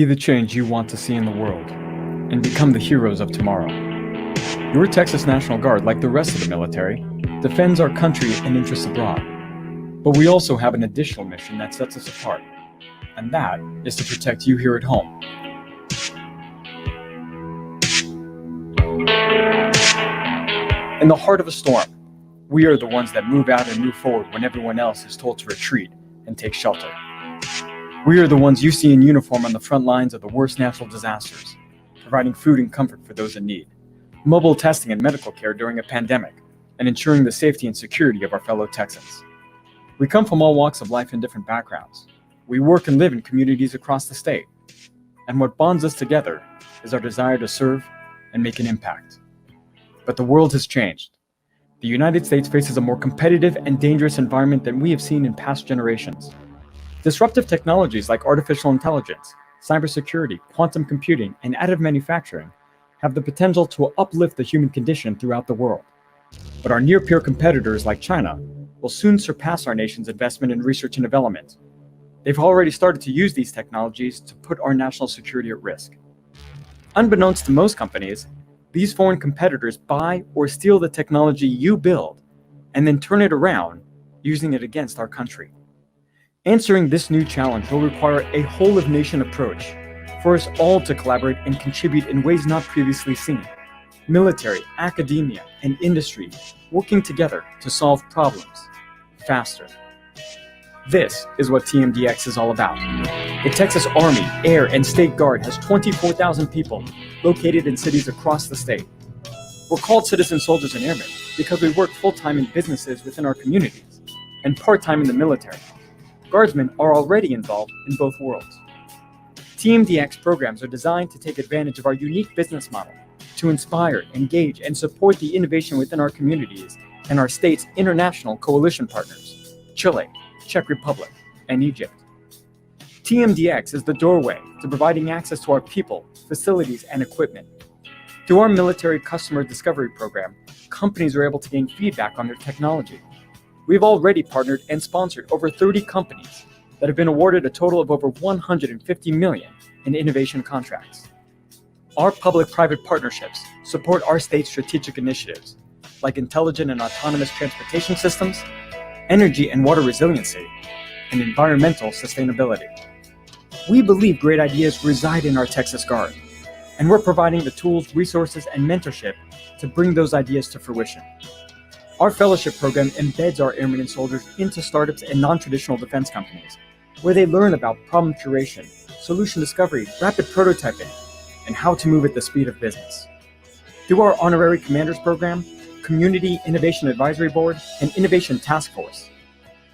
Be the change you want to see in the world, and become the heroes of tomorrow. Your Texas National Guard, like the rest of the military, defends our country and interests abroad. But we also have an additional mission that sets us apart, and that is to protect you here at home. In the heart of a storm, we are the ones that move out and move forward when everyone else is told to retreat and take shelter. We are the ones you see in uniform on the front lines of the worst natural disasters, providing food and comfort for those in need, mobile testing and medical care during a pandemic, and ensuring the safety and security of our fellow Texans. We come from all walks of life and different backgrounds. We work and live in communities across the state. And what bonds us together is our desire to serve and make an impact. But the world has changed. The United States faces a more competitive and dangerous environment than we have seen in past generations. Disruptive technologies like artificial intelligence, cybersecurity, quantum computing, and additive manufacturing have the potential to uplift the human condition throughout the world. But our near-peer competitors like China will soon surpass our nation's investment in research and development. They've already started to use these technologies to put our national security at risk. Unbeknownst to most companies, these foreign competitors buy or steal the technology you build and then turn it around, using it against our country. Answering this new challenge will require a whole-of-nation approach for us all to collaborate and contribute in ways not previously seen. Military, academia, and industry working together to solve problems faster. This is what TMDX is all about. The Texas Army, Air, and State Guard has 24,000 people located in cities across the state. We're called citizen soldiers and airmen because we work full-time in businesses within our communities and part-time in the military. Guardsmen are already involved in both worlds. TMDX programs are designed to take advantage of our unique business model to inspire, engage, and support the innovation within our communities and our state's international coalition partners, Chile, Czech Republic, and Egypt. TMDX is the doorway to providing access to our people, facilities, and equipment. Through our military customer discovery program, companies are able to gain feedback on their technology. We've already partnered and sponsored over 30 companies that have been awarded a total of over $150 million in innovation contracts. Our public-private partnerships support our state's strategic initiatives, like intelligent and autonomous transportation systems, energy and water resiliency, and environmental sustainability. We believe great ideas reside in our Texas Guard, and we're providing the tools, resources, and mentorship to bring those ideas to fruition. Our fellowship program embeds our airmen and soldiers into startups and non-traditional defense companies, where they learn about problem curation, solution discovery, rapid prototyping, and how to move at the speed of business. Through our honorary commanders program, Community Innovation Advisory Board, and Innovation Task Force,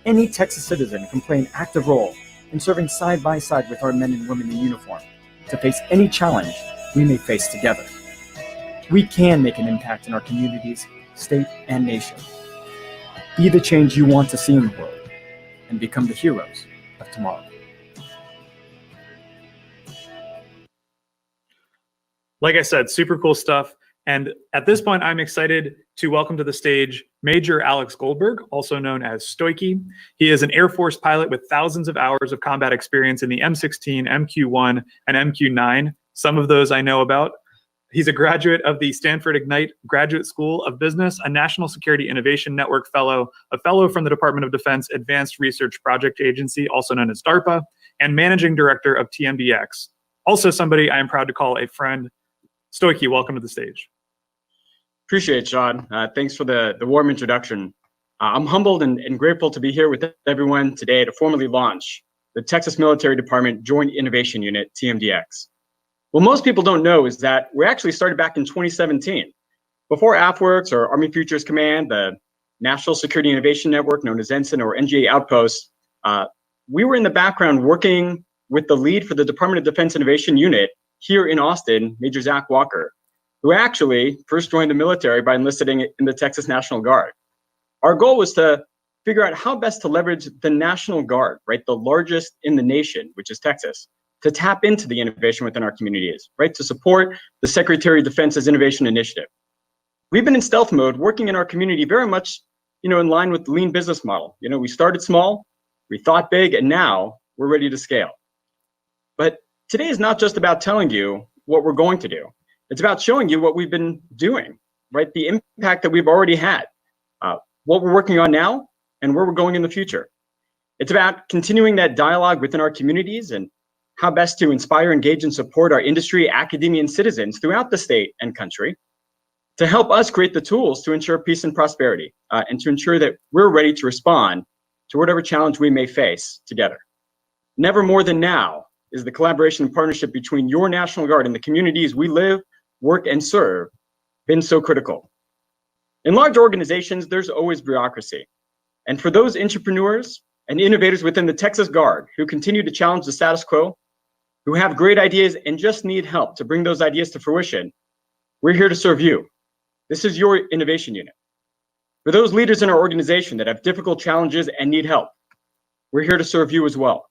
any Texas citizen can play an active role in serving side by side with our men and women in uniform to face any challenge we may face together. We can make an impact in our communities, state, and nation. Be the change you want to see in the world, and become the heroes of tomorrow. Like I said, super cool stuff. And at this point, I'm excited to welcome to the stage Major Alex Goldberg, also known as Stoiky. He is an Air Force pilot with thousands of hours of combat experience in the M16, MQ-1, and MQ-9. Some of those I know about. He's a graduate of the Stanford Ignite Graduate School of Business, a National Security Innovation Network Fellow, a Fellow from the Department of Defense Advanced Research Project Agency, also known as DARPA, and Managing Director of TMDX. Also somebody I am proud to call a friend. Stoiky, welcome to the stage. Appreciate it, Sean. Thanks for the warm introduction. I'm humbled and grateful to be here with everyone today to formally launch the Texas Military Department Joint Innovation Unit, TMDX. What most people don't know is that we actually started back in 2017. Before AFWorks or Army Futures Command, the National Security Innovation Network, known as Ensign or NGA Outpost, we were in the background working with the lead for the Department of Defense Innovation Unit here in Austin, Major Zach Walker, who actually first joined the military by enlisting in the Texas National Guard. Our goal was to figure out how best to leverage the National Guard, right, the largest in the nation, which is Texas, to tap into the innovation within our communities, right, to support the Secretary of Defense's innovation initiative. We've been in stealth mode, working in our community very much, in line with the lean business model. We started small, we thought big, and now we're ready to scale. But today is not just about telling you what we're going to do. It's about showing you what we've been doing, right? The impact that we've already had, what we're working on now, and where we're going in the future. It's about continuing that dialogue within our communities and how best to inspire, engage, and support our industry, academia, and citizens throughout the state and country to help us create the tools to ensure peace and prosperity, and to ensure that we're ready to respond to whatever challenge we may face together. Never more than now is the collaboration and partnership between your National Guard and the communities we live, work, and serve been so critical. In large organizations, there's always bureaucracy. And for those entrepreneurs and innovators within the Texas Guard who continue to challenge the status quo, who have great ideas and just need help to bring those ideas to fruition, we're here to serve you. This is your innovation unit. For those leaders in our organization that have difficult challenges and need help, we're here to serve you as well.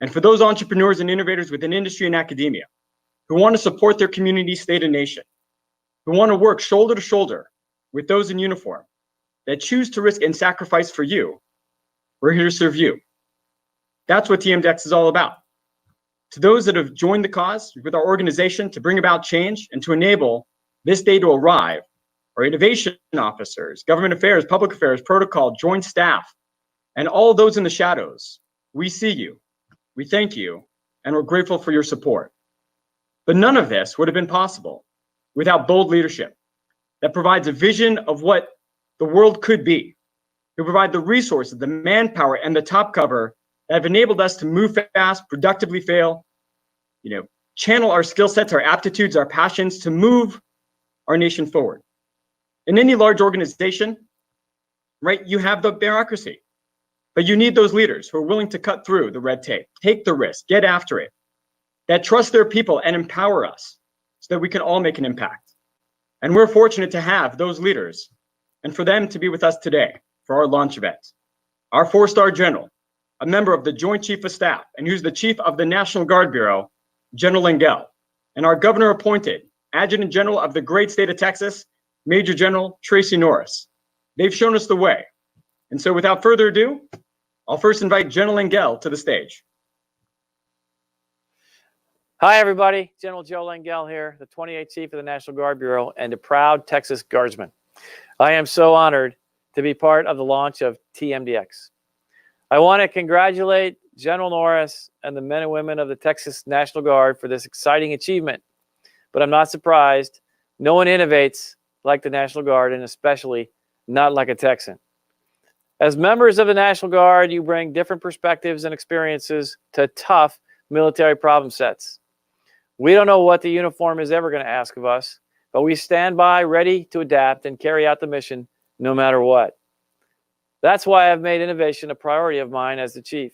And for those entrepreneurs and innovators within industry and academia who want to support their community, state, and nation, who want to work shoulder to shoulder with those in uniform that choose to risk and sacrifice for you, we're here to serve you. That's what TMDX is all about. To those that have joined the cause with our organization to bring about change and to enable this day to arrive, our innovation officers, government affairs, public affairs, protocol, joint staff, and all those in the shadows, we see you, we thank you, and we're grateful for your support. But none of this would have been possible without bold leadership that provides a vision of what the world could be, who provide the resources, the manpower, and the top cover that have enabled us to move fast, productively fail, channel our skill sets, our aptitudes, our passions to move our nation forward. In any large organization, right, you have the bureaucracy, but you need those leaders who are willing to cut through the red tape, take the risk, get after it, that trust their people and empower us so that we can all make an impact. And we're fortunate to have those leaders and for them to be with us today for our launch event. Our 4-star general, a member of the Joint Chief of Staff, and who's the Chief of the National Guard Bureau, General Lengell, and our governor-appointed Adjutant General of the great state of Texas, Major General Tracy Norris. They've shown us the way. And so without further ado, I'll first invite General Lengell to the stage. Hi, everybody. General Joe Lengell here, the 28th Chief of the National Guard Bureau and a proud Texas Guardsman. I am so honored to be part of the launch of TMDX. I want to congratulate General Norris and the men and women of the Texas National Guard for this exciting achievement. But I'm not surprised. No one innovates like the National Guard, and especially not like a Texan. As members of the National Guard, you bring different perspectives and experiences to tough military problem sets. We don't know what the uniform is ever going to ask of us, but we stand by ready to adapt and carry out the mission no matter what. That's why I've made innovation a priority of mine as the chief.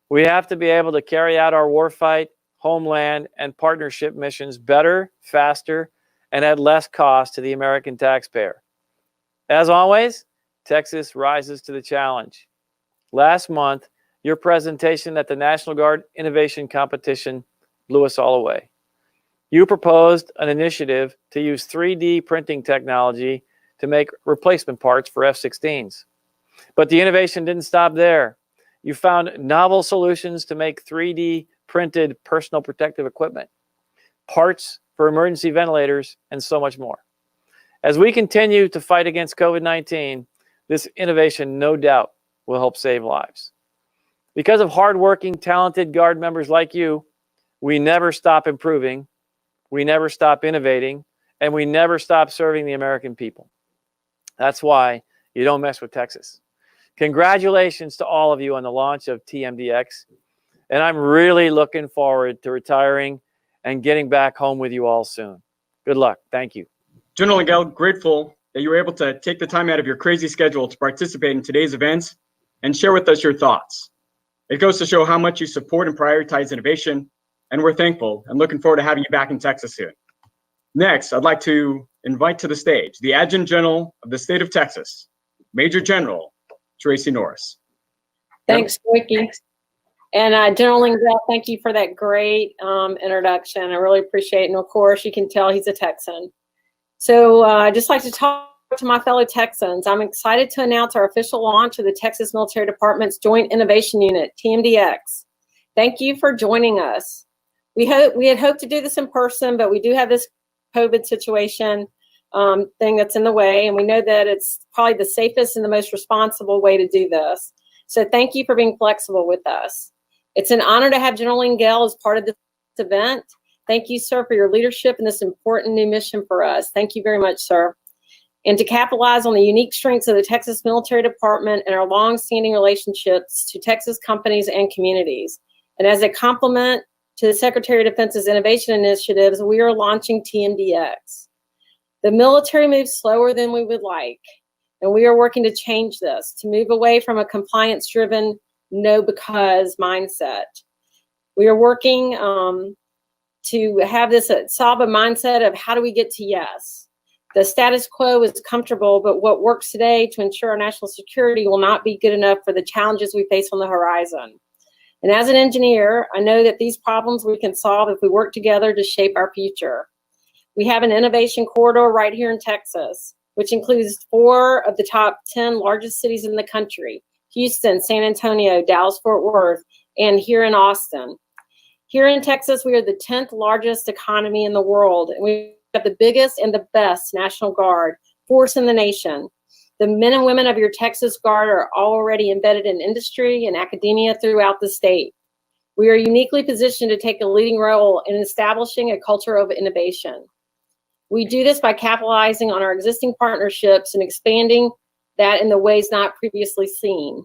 We have to be able to carry out our warfight, homeland, and partnership missions better, faster, and at less cost to the American taxpayer. As always, Texas rises to the challenge. Last month, your presentation at the National Guard Innovation Competition blew us all away. You proposed an initiative to use 3D printing technology to make replacement parts for F-16s. But the innovation didn't stop there. You found novel solutions to make 3D printed personal protective equipment, parts for emergency ventilators, and so much more. As we continue to fight against COVID-19, this innovation no doubt will help save lives. Because of hardworking, talented Guard members like you, we never stop improving, we never stop innovating, and we never stop serving the American people. That's why you don't mess with Texas. Congratulations to all of you on the launch of TMDX, and I'm really looking forward to retiring and getting back home with you all soon. Good luck. Thank you. General Lengell, grateful that you were able to take the time out of your crazy schedule to participate in today's events and share with us your thoughts. It goes to show how much you support and prioritize innovation, and we're thankful and looking forward to having you back in Texas soon. Next, I'd like to invite to the stage the Adjutant General of the state of Texas, Major General Tracy Norris. Thanks, Ricky. And General Lengell, thank you for that great introduction. I really appreciate it. And of course, you can tell he's a Texan. So I'd just like to talk to my fellow Texans. I'm excited to announce our official launch of the Texas Military Department's Joint Innovation Unit, TMDX. Thank you for joining us. We had hoped to do this in person, but we do have this COVID situation thing that's in the way, and we know that it's probably the safest and the most responsible way to do this. So thank you for being flexible with us. It's an honor to have General Lengell as part of this event. Thank you, sir, for your leadership in this important new mission for us. Thank you very much, sir. And to capitalize on the unique strengths of the Texas Military Department and our long-standing relationships to Texas companies and communities. And as a complement to the Secretary of Defense's innovation initiatives, we are launching TMDX. The military moves slower than we would like, and we are working to change this, to move away from a compliance-driven no because mindset. We are working to have this solve a mindset of how do we get to yes. The status quo is comfortable, but what works today to ensure our national security will not be good enough for the challenges we face on the horizon. And as an engineer, I know that these problems we can solve if we work together to shape our future. We have an innovation corridor right here in Texas, which includes 4 of the top 10 largest cities in the country: Houston, San Antonio, Dallas-Fort Worth, and here in Austin. Here in Texas, we are the 10th largest economy in the world, and we have the biggest and the best National Guard force in the nation. The men and women of your Texas Guard are already embedded in industry and academia throughout the state. We are uniquely positioned to take a leading role in establishing a culture of innovation. We do this by capitalizing on our existing partnerships and expanding that in the ways not previously seen,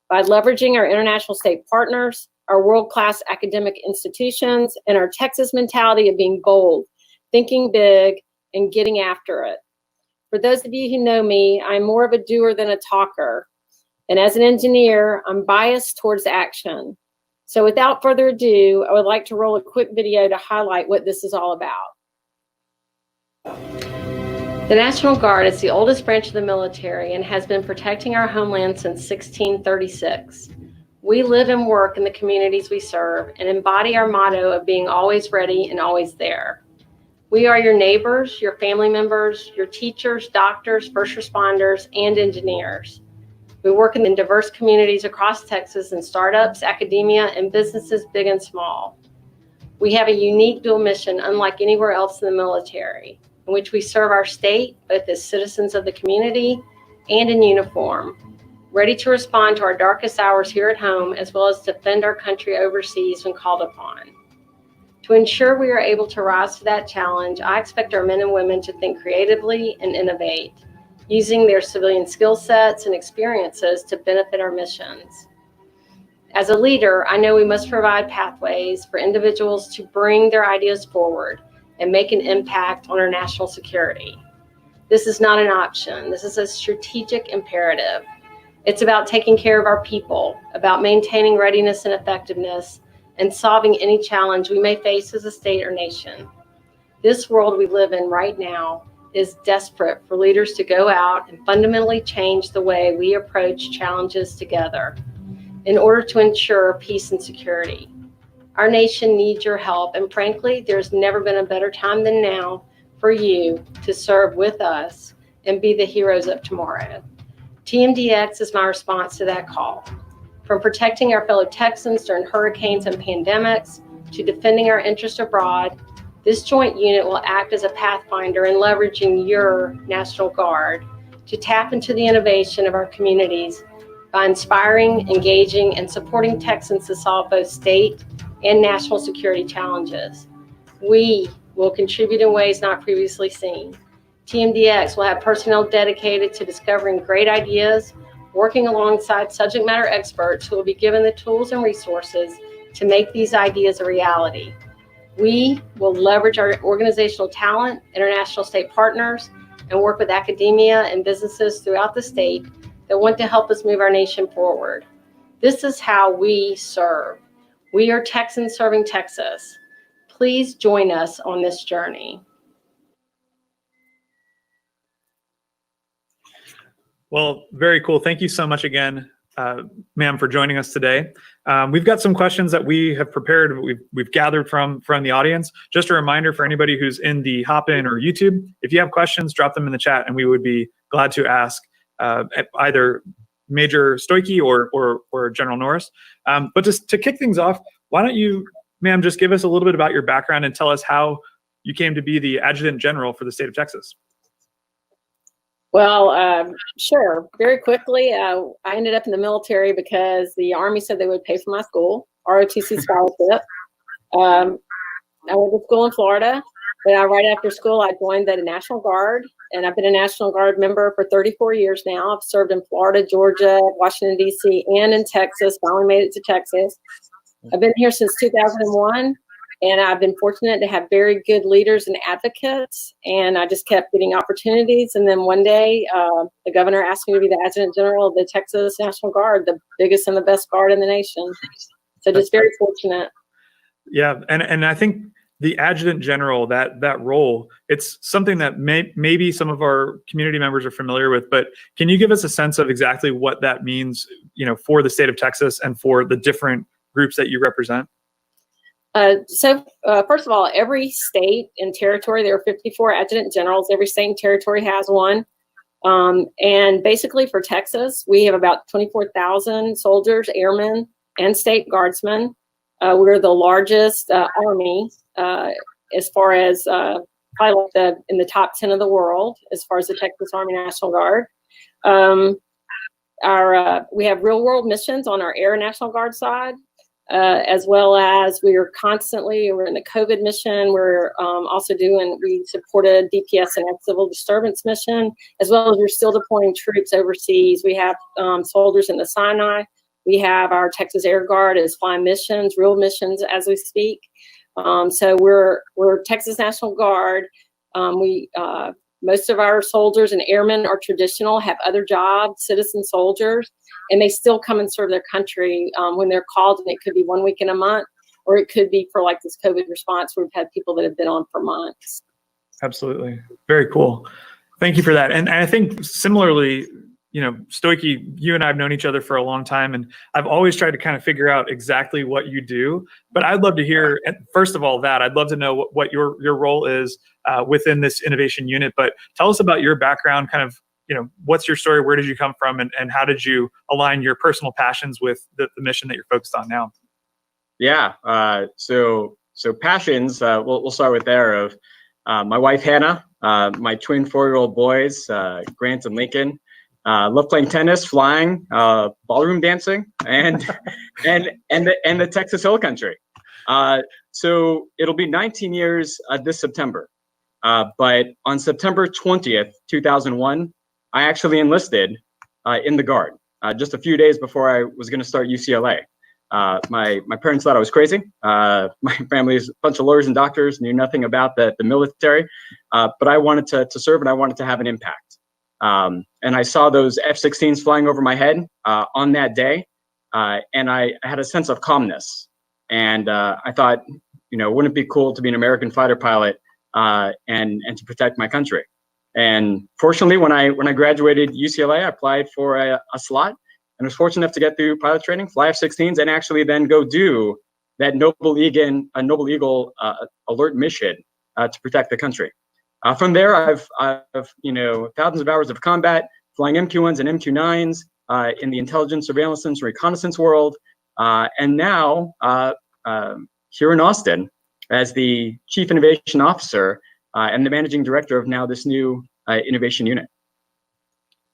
by leveraging our international state partners, our world-class academic institutions, and our Texas mentality of being bold, thinking big, and getting after it. For those of you who know me, I'm more of a doer than a talker. And as an engineer, I'm biased towards action. So without further ado, I would like to roll a quick video to highlight what this is all about. The National Guard is the oldest branch of the military and has been protecting our homeland since 1636. We live and work in the communities we serve and embody our motto of being always ready and always there. We are your neighbors, your family members, your teachers, doctors, first responders, and engineers. We work in diverse communities across Texas in startups, academia, and businesses big and small. We have a unique dual mission unlike anywhere else in the military, in which we serve our state both as citizens of the community and in uniform, ready to respond to our darkest hours here at home, as well as defend our country overseas when called upon. To ensure we are able to rise to that challenge, I expect our men and women to think creatively and innovate, using their civilian skill sets and experiences to benefit our missions. As a leader, I know we must provide pathways for individuals to bring their ideas forward and make an impact on our national security. This is not an option. This is a strategic imperative. It's about taking care of our people, about maintaining readiness and effectiveness, and solving any challenge we may face as a state or nation. This world we live in right now is desperate for leaders to go out and fundamentally change the way we approach challenges together in order to ensure peace and security. Our nation needs your help, and frankly, there's never been a better time than now for you to serve with us and be the heroes of tomorrow. TMDX is my response to that call. From protecting our fellow Texans during hurricanes and pandemics to defending our interests abroad, this joint unit will act as a pathfinder in leveraging your National Guard to tap into the innovation of our communities by inspiring, engaging, and supporting Texans to solve both state and national security challenges. We will contribute in ways not previously seen. TMDX will have personnel dedicated to discovering great ideas, working alongside subject matter experts who will be given the tools and resources to make these ideas a reality. We will leverage our organizational talent, international state partners, and work with academia and businesses throughout the state that want to help us move our nation forward. This is how we serve. We are Texans serving Texas. Please join us on this journey. Well, very cool. Thank you so much again, ma'am, for joining us today. We've got some questions that we have prepared, we've gathered from the audience. Just a reminder for anybody who's in the Hop-In or YouTube, if you have questions, drop them in the chat and we would be glad to ask either Major Stoichi or General Norris. But just to kick things off, why don't you ma'am, just give us a little bit about your background and tell us how you came to be the Adjutant General for the state of Texas. Well, sure. Very quickly, I ended up in the military because the Army said they would pay for my school, ROTC scholarship. I went to school in Florida, but right after school, I joined the National Guard, and I've been a National Guard member for 34 years now. I've served in Florida, Georgia, Washington, D.C., and in Texas. Finally made it to Texas. I've been here since 2001, and I've been fortunate to have very good leaders and advocates, and I just kept getting opportunities. And then one day, the governor asked me to be the Adjutant General of the Texas National Guard, the biggest and the best guard in the nation. So just very fortunate. Yeah, and I think the Adjutant General, that role, it's something that maybe some of our community members are familiar with, but can you give us a sense of exactly what that means, for the state of Texas and for the different groups that you represent? So first of all, every state and territory, there are 54 Adjutant Generals. Every state and territory has one. And basically for Texas, we have about 24,000 soldiers, airmen, and state guardsmen. We're the largest Army as far as probably in the top 10 of the world as far as the Texas Army National Guard. We have real world missions on our Air National Guard side, as well as we're in the COVID mission. We're also we supported DPS and civil disturbance mission, as well as we're still deploying troops overseas. We have soldiers in the Sinai. We have our Texas Air Guard is flying missions, real missions as we speak. So we're Texas National Guard. Most of our soldiers and airmen are traditional, have other jobs, citizen soldiers, and they still come and serve their country when they're called, and it could be 1 week in a month, or it could be for like this COVID response where we've had people that have been on for months. Absolutely. Very cool. Thank you for that. And I think similarly, Stoichi, you and I have known each other for a long time, and I've always tried to kind of figure out exactly what you do. But I'd love to hear, first of all, I'd love to know what your role is within this innovation unit. But tell us about your background, kind of, what's your story? Where did you come from? And how did you align your personal passions with the mission that you're focused on now? Yeah. So passions, we'll start with there of my wife, Hannah, my twin 4-year-old boys, Grant and Lincoln. Love playing tennis, flying, ballroom dancing, and the Texas Hill Country. So it'll be 19 years this September. But on September 20th, 2001, I actually enlisted in the Guard just a few days before I was going to start UCLA. My parents thought I was crazy. My family is a bunch of lawyers and doctors, knew nothing about the military, but I wanted to serve and I wanted to have an impact. And I saw those F-16s flying over my head on that day, and I had a sense of calmness. And I thought, wouldn't it be cool to be an American fighter pilot and to protect my country? And fortunately, when I graduated UCLA, I applied for a slot, and was fortunate enough to get through pilot training, fly F-16s, and actually then go do that Noble Eagle alert mission to protect the country. From there, I've thousands of hours of combat, flying MQ-1s and MQ-9s in the intelligence, surveillance, and reconnaissance world, and now here in Austin as the Chief Innovation Officer and the Managing Director of now this new innovation unit.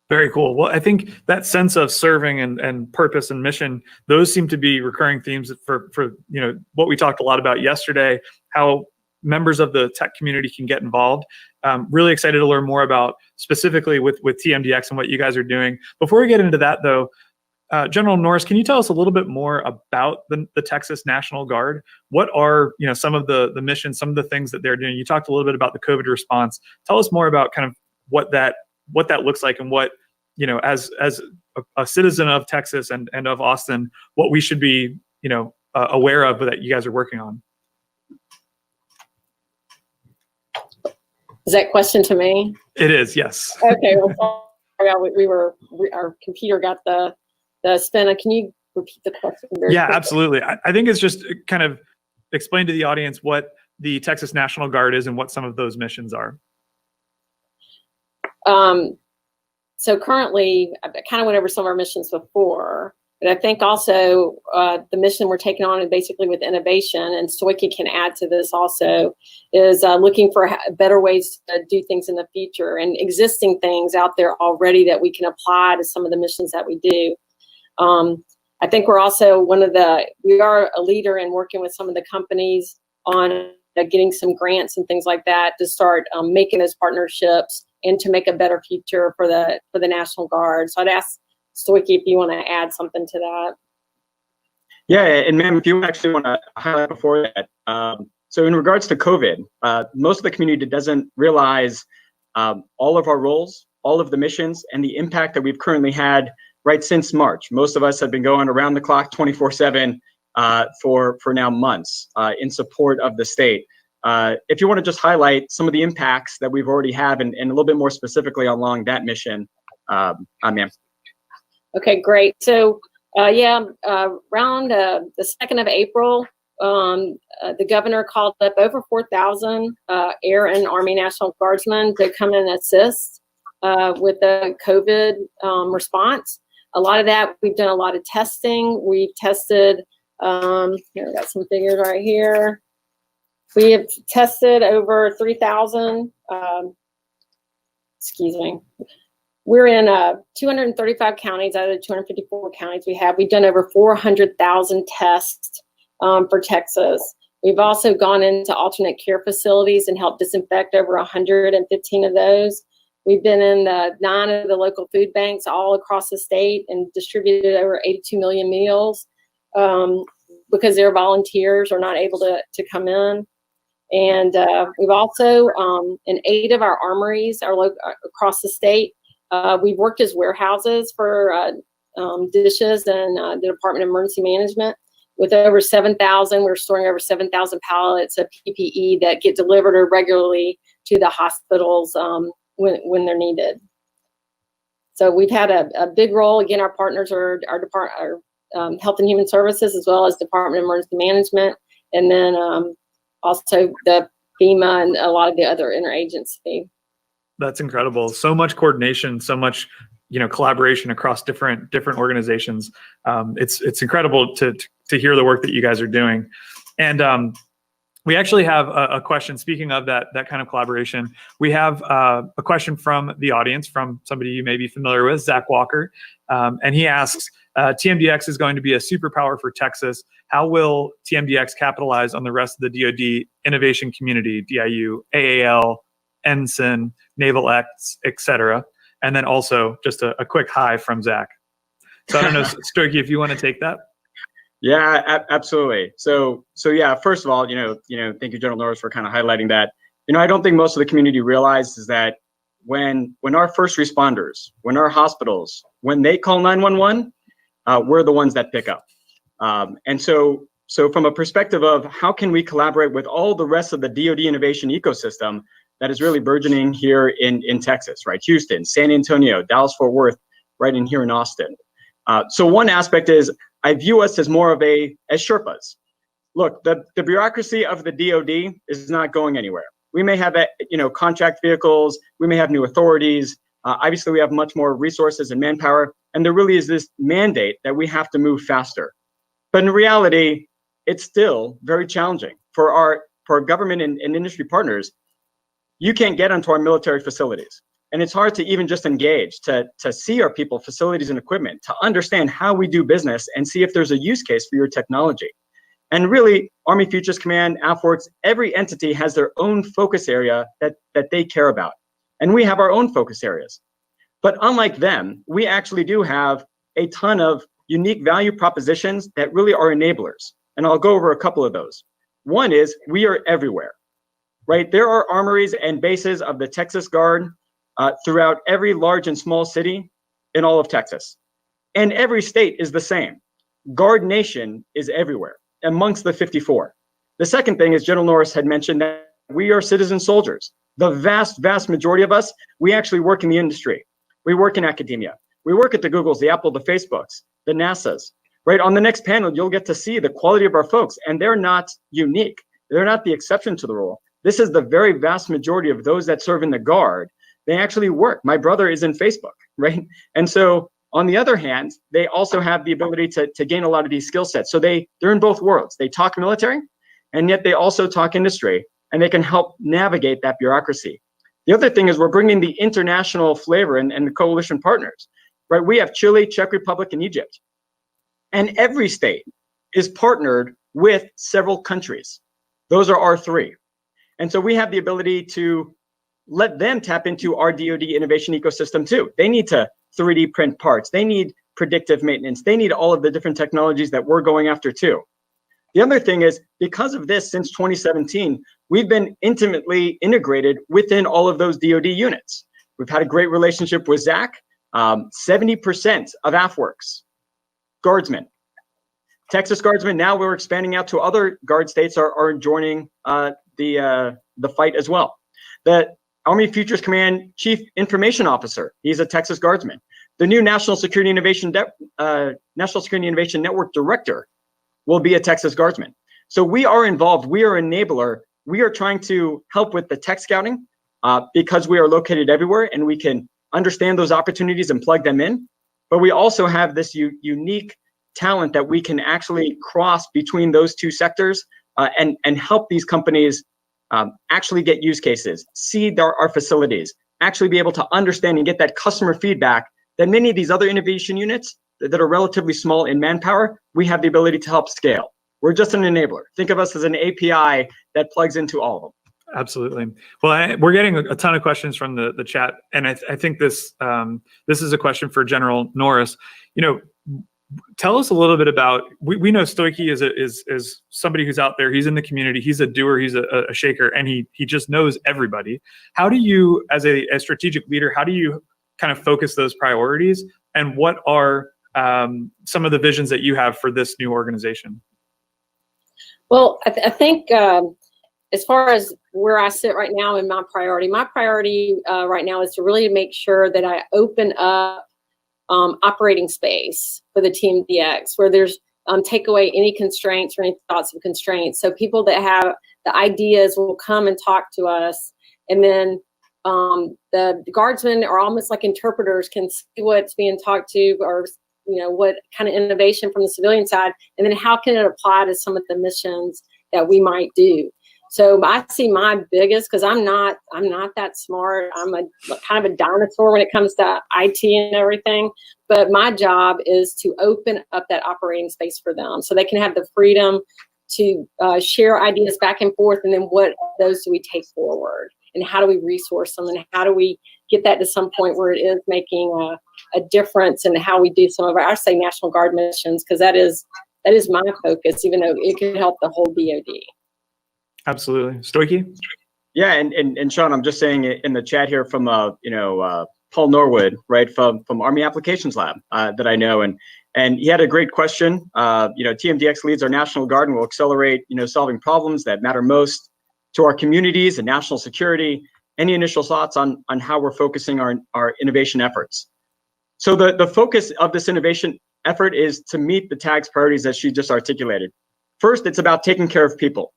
Very cool. Well, I think that sense of serving and purpose and mission, those seem to be recurring themes for what we talked a lot about yesterday, how members of the tech community can get involved. Really excited to learn more about specifically with TMDX and what you guys are doing. Before we get into that though, General Norris, can you tell us a little bit more about the Texas National Guard? What are some of the missions, some of the things that they're doing? You talked a little bit about the COVID response. Tell us more about kind of what that looks like, and what, as a citizen of Texas and of Austin, what we should be aware of that you guys are working on. Is that question to me? It is, yes. Okay. Well, sorry, our computer got the spin. Can you repeat the question? Yeah, quickly? absolutely. I think it's just kind of explain to the audience what the Texas National Guard is and what some of those missions are. So currently, I kind of went over some of our missions before, But I think also the mission we're taking on is basically with innovation, and Stoicky can add to this also, is looking for better ways to do things in the future and existing things out there already that we can apply to some of the missions that we do. I think we're also we are a leader in working with some of the companies on getting some grants and things like that to start making those partnerships and to make a better future for the National Guard. So I'd ask Stoicky if you want to add something to that. Yeah, and ma'am, if you actually want to highlight before that, so in regards to COVID, most of the community doesn't realize all of our roles, all of the missions, and the impact that we've currently had right since March. Most of us have been going around the clock 24/7 for now months in support of the state. If you want to just highlight some of the impacts that we've already had and a little bit more specifically along that mission, ma'am. Okay, great. So around the 2nd of April, the governor called up over 4,000 Air and Army National Guardsmen to come and assist with the COVID response. A lot of that, we've done a lot of testing. We've tested, here, I got some figures right here. We have tested over 3,000, excuse me. We're in 235 counties out of the 254 counties we have. We've done over 400,000 tests for Texas. We've also gone into alternate care facilities and helped disinfect over 115 of those. We've been in 9 of the local food banks all across the state and distributed over 82 million meals because their volunteers are not able to come in. And we've also, in 8 of our armories across the state, we've worked as warehouses for dishes and the Department of Emergency Management. With over 7,000, we're storing over 7,000 pallets of PPE that get delivered regularly to the hospitals when they're needed. So we've had a big role. Again, our partners are our Health and Human Services, as well as Department of Emergency Management, and then also the FEMA and a lot of the other interagency. That's incredible. So much coordination, so much, collaboration across different organizations. It's incredible to hear the work that you guys are doing. And we actually have a question. Speaking of that kind of collaboration, we have a question from the audience, from somebody you may be familiar with, Zach Walker, and he asks, TMDX is going to be a superpower for Texas. How will TMDX capitalize on the rest of the DoD innovation community, DIU, AAL, Ensign, Naval X, etc.? And then also just a quick hi from Zach. So I don't know, Stoicky, if you want to take that. Yeah, absolutely. So yeah, first of all, thank you, General Norris, for kind of highlighting that. I don't think most of the community realizes that when our first responders, when our hospitals, when they call 911, we're the ones that pick up. And so from a perspective of how can we collaborate with all the rest of the DoD innovation ecosystem that is really burgeoning here in Texas, right? Houston, San Antonio, Dallas-Fort Worth, right in here in Austin. So one aspect is I view us as more of as Sherpas. Look, the bureaucracy of the DoD is not going anywhere. We may have contract vehicles, we may have new authorities. Obviously, we have much more resources and manpower, and there really is this mandate that we have to move faster. But in reality, it's still very challenging for our government and industry partners. You can't get onto our military facilities. And it's hard to even just engage, to see our people, facilities, and equipment, to understand how we do business and see if there's a use case for your technology. And really, Army Futures Command, AFWERX, every entity has their own focus area that they care about. And we have our own focus areas. But unlike them, we actually do have a ton of unique value propositions that really are enablers. And I'll go over a couple of those. One is we are everywhere, right? There are armories and bases of the Texas Guard throughout every large and small city in all of Texas. And every state is the same. Guard Nation is everywhere amongst the 54. The second thing is General Norris had mentioned that we are citizen soldiers. The vast majority of us, we actually work in the industry. We work in academia. We work at the Googles, the Apple, the Facebooks, the NASAs, right? On the next panel, you'll get to see the quality of our folks, and they're not unique. They're not the exception to the rule. This is the very vast majority of those that serve in the Guard. They actually work. My brother is in Facebook, right? And so On the other hand, they also have the ability to gain a lot of these skill sets. So they're in both worlds. They talk military, and yet they also talk industry, and they can help navigate that bureaucracy. The other thing is we're bringing the international flavor and the coalition partners, right? We have Chile, Czech Republic, and Egypt. And every state is partnered with several countries. Those are our three. And so we have the ability to let them tap into our DoD innovation ecosystem too. They need to 3D print parts. They need predictive maintenance. They need all of the different technologies that we're going after too. The other thing is, because of this, since 2017, we've been intimately integrated within all of those DoD units. We've had a great relationship with Zach. 70% of AFWorks, Guardsmen, Texas Guardsmen. Now we're expanding out to other Guard states are joining the fight as well. The Army Futures Command Chief Information Officer, he's a Texas Guardsman. The new National Security Innovation Network Director will be a Texas Guardsman. So we are involved. We are an enabler. We are trying to help with the tech scouting because we are located everywhere and we can understand those opportunities and plug them in. But we also have this unique talent that we can actually cross between those two sectors and help these companies actually get use cases, see our facilities, actually be able to understand and get that customer feedback that many of these other innovation units that are relatively small in manpower, we have the ability to help scale. We're just an enabler. Think of us as an API that plugs into all of them. Absolutely. Well, we're getting a ton of questions from the chat, and I think this is a question for General Norris. Tell us a little bit about. We know Stoichi is somebody who's out there. He's in the community. He's a doer. He's a shaker, and he just knows everybody. How do you, as a strategic leader, how do you kind of focus those priorities, and what are some of the visions that you have for this new organization? Well, I think as far as where I sit right now in my priority right now is to really make sure that I open up operating space for the TMDX, where there's take away any constraints or any thoughts of constraints. So people that have the ideas will come and talk to us, and then the guardsmen are almost like interpreters, can see what's being talked to, or what kind of innovation from the civilian side, and then how can it apply to some of the missions that we might do. So I see my biggest, because I'm not that smart. I'm a kind of a dinosaur when it comes to IT and everything. But my job is to open up that operating space for them, so they can have the freedom to share ideas back and forth, and then what of those do we take forward, and how do we resource them, and how do we get that to some point where it is making a difference in how we do some of our, I say, National Guard missions, because that is my focus, even though it can help the whole DoD. Absolutely. Stoichi? Yeah, and Sean, I'm just saying in the chat here from Paul Norwood, right, from Army Applications Lab that I know, and he had a great question. TMDX leads our National Guard and will accelerate solving problems that matter most to our communities and national security. Any initial thoughts on how we're focusing our innovation efforts? So the focus of this innovation effort is to meet the TAG's priorities that she just articulated. First, it's about taking care of people.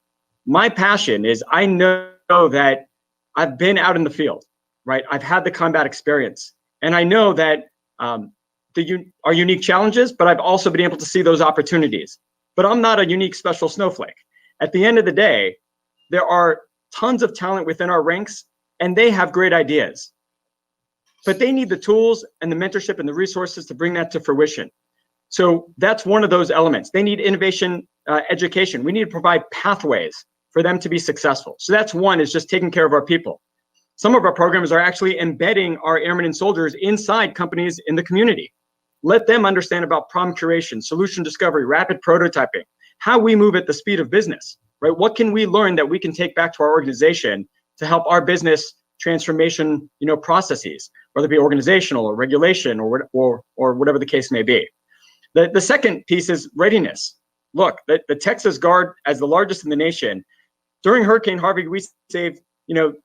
My passion is, I know that I've been out in the field, right? I've had the combat experience, and I know that our unique challenges, but I've also been able to see those opportunities. But I'm not a unique special snowflake. At the end of the day, there are tons of talent within our ranks, and they have great ideas. But they need the tools and the mentorship and the resources to bring that to fruition. So that's one of those elements. They need innovation education. We need to provide pathways for them to be successful. So that's one, is just taking care of our people. Some of our programs are actually embedding our airmen and soldiers inside companies in the community. Let them understand about problem curation, solution discovery, rapid prototyping, how we move at the speed of business, right? What can we learn that we can take back to our organization to help our business transformation, processes, whether it be organizational or regulation or whatever the case may be. The second piece is readiness. Look, the Texas Guard, as the largest in the nation, during Hurricane Harvey, we saved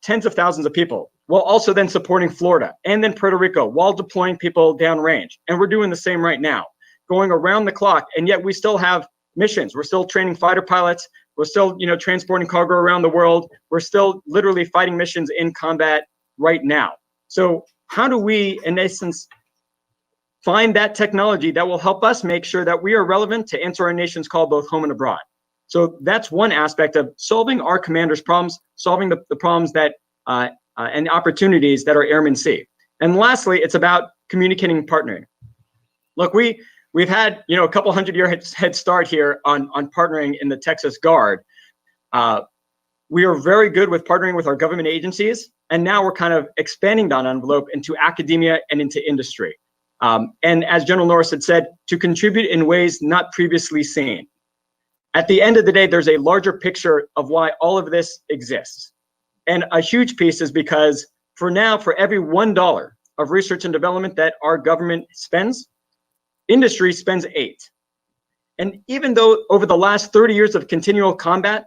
tens of thousands of people, while also then supporting Florida and then Puerto Rico while deploying people downrange. And we're doing the same right now, going around the clock, and yet we still have missions. We're still training fighter pilots. We're still, transporting cargo around the world. We're still literally fighting missions in combat right now. So how do we, in essence, find that technology that will help us make sure that we are relevant to answer our nation's call both home and abroad. So that's one aspect of solving our commanders' problems, solving the problems that and opportunities that our airmen see. And lastly, it's about communicating and partnering. Look, we've had a couple 100-year head start here on partnering in the Texas Guard. We are very good with partnering with our government agencies, and now we're kind of expanding that envelope into academia and into industry. And as General Norris had said, to contribute in ways not previously seen. At the end of the day, there's a larger picture of why all of this exists. And a huge piece is because for now, for every $1 of research and development that our government spends, industry spends 8. And even though over the last 30 years of continual combat,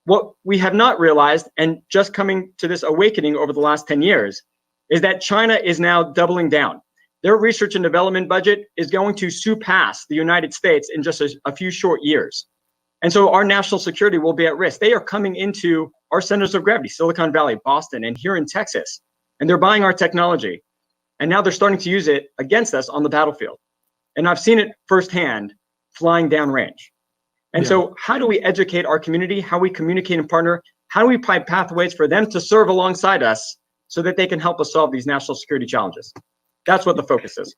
what we have not realized, and just coming to this awakening over the last 10 years, is that China is now doubling down. Their research and development budget is going to surpass the United States in just a few short years. And so our national security will be at risk. They are coming into our centers of gravity, Silicon Valley, Boston, and here in Texas, and they're buying our technology. And now they're starting to use it against us on the battlefield. And I've seen it firsthand flying downrange. And so how do we educate our community? How we communicate and partner? How do we provide pathways for them to serve alongside us so that they can help us solve these national security challenges? That's what the focus is.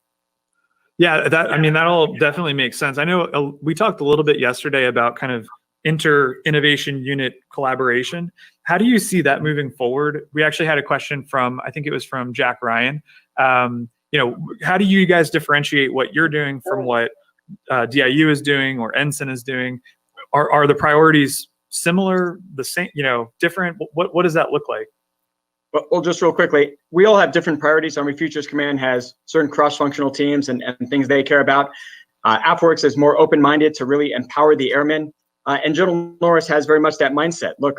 Yeah, that all definitely makes sense. I know we talked a little bit yesterday about kind of inter-innovation unit collaboration. How do you see that moving forward? We actually had a question from, I think it was from Jack Ryan. How do you guys differentiate what you're doing from what DIU is doing or Ensign is doing? Are the priorities similar, the same, different? What does that look like? Well, just real quickly, we all have different priorities. Army Futures Command has certain cross-functional teams and things they care about. AFWorks is more open-minded to really empower the airmen. And General Norris has very much that mindset. Look,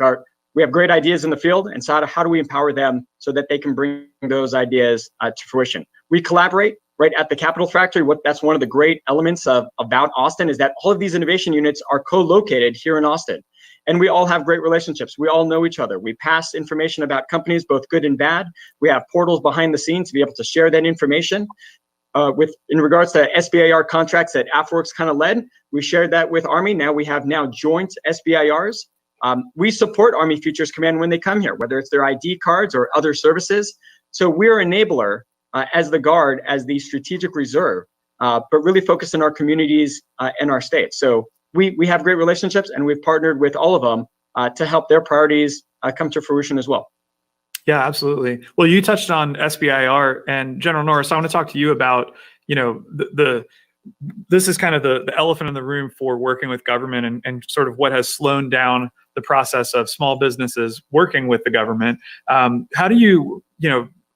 we have great ideas in the field, and so how do we empower them so that they can bring those ideas to fruition? We collaborate right at the Capital Factory. That's one of the great elements about Austin is that all of these innovation units are co-located here in Austin. And we all have great relationships. We all know each other. We pass information about companies, both good and bad. We have portals behind the scenes to be able to share that information. In regards to SBIR contracts that AFWorks kind of led, we shared that with Army. Now we have joint SBIRs. We support Army Futures Command when they come here, whether it's their ID cards or other services. So we're an enabler as the Guard, as the strategic reserve, but really focused on our communities and our states. So we have great relationships, and we've partnered with all of them to help their priorities come to fruition as well. Yeah, absolutely. Well, you touched on SBIR, and General Norris, I want to talk to you about, this is kind of the elephant in the room for working with government and sort of what has slowed down the process of small businesses working with the government. How do you,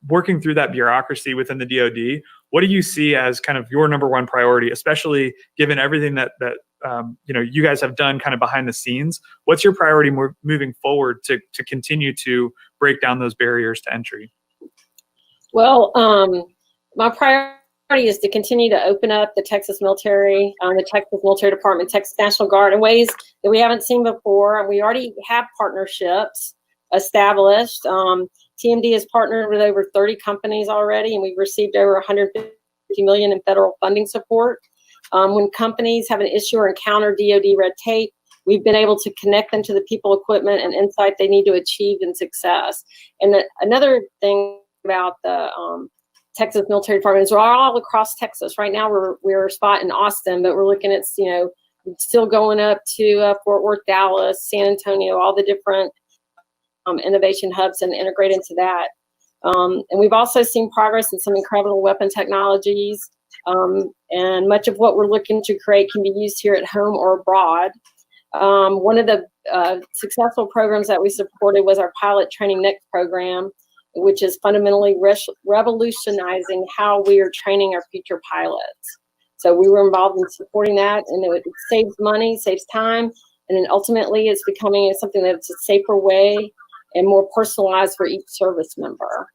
working through that bureaucracy within the DoD, what do you see as kind of your number one priority, especially given everything that you guys have done kind of behind the scenes? What's your priority moving forward to continue to break down those barriers to entry? Well, my priority is to continue to open up the Texas military, the Texas Military Department, Texas National Guard in ways that we haven't seen before. And we already have partnerships established. TMD has partnered with over 30 companies already, and we've received over $150 million in federal funding support. When companies have an issue or encounter DoD red tape, we've been able to connect them to the people, equipment, and insight they need to achieve in success. And another thing about the Texas Military Department is we're all across Texas. Right now, we're a spot in Austin, but we're looking at still going up to Fort Worth, Dallas, San Antonio, all the different innovation hubs, and integrate into that. And we've also seen progress in some incredible weapon technologies. And much of what we're looking to create can be used here at home or abroad. One of the successful programs that we supported was our Pilot Training Next program, which is fundamentally revolutionizing how we are training our future pilots. So we were involved in supporting that, and it saves money, saves time, and then ultimately it's becoming something that's a safer way and more personalized for each service member.